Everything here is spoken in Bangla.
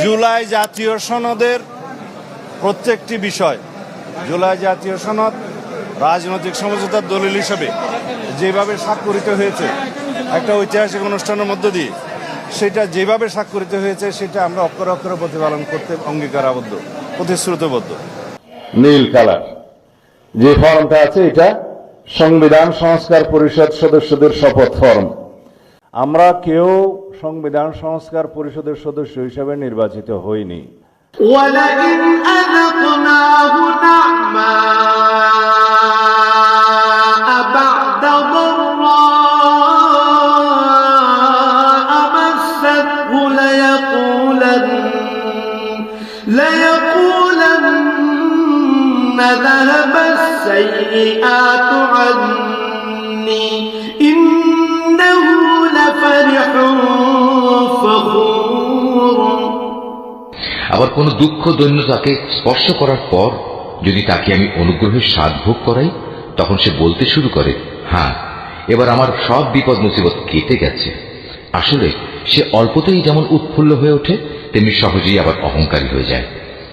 জুলাই জাতীয় সনদের প্রত্যেকটি বিষয়, জুলাই জাতীয় সনদ রাজনৈতিক সমঝোতার দলিল হিসেবে যেভাবে স্বাক্ষরিত হয়েছে একটা ঐতিহাসিক অনুষ্ঠানের মধ্য দিয়ে, সেটা যেভাবে স্বাক্ষরিত হয়েছে সেটা আমরা অক্ষরে অক্ষরে প্রতিপালন করতে অঙ্গীকারাবদ্ধ, প্রতিশ্রুতিবদ্ধ। নীল কালার যে ফর্মটা আছে, এটা সংবিধান সংস্কার পরিষদ সদস্যদের শপথ ফর্ম। আমরা কেউ সংবিধান সংস্কার পরিষদের সদস্য হিসেবে নির্বাচিত হইনি। وَلَئِنْ أَذَقْنَاهُ نَعْمَاءَ بَعْدَ ضَرَّاءَ مَسَّتْهُ لَيَقُولَنَّ ذَهَبَ السَّيِّئَاتُ عَنِّي إِنَّهُ لَفَرِحٌ فَخُورٌ। আবার কোন দুঃখ দৈন্য তাকে স্পর্শ করার পর যদি তাকে আমি অনুগ্রহের স্বাদ ভোগ করাই, তখন সে বলতে শুরু করে, হ্যাঁ, এবার আমার সব বিপদ মুসিবত কেটে গেছে। আসলে সে অল্পতেই যেমন উৎফুল্ল হয়ে ওঠে, তেমনি সহজেই আবার অহংকারী হয়ে যায়।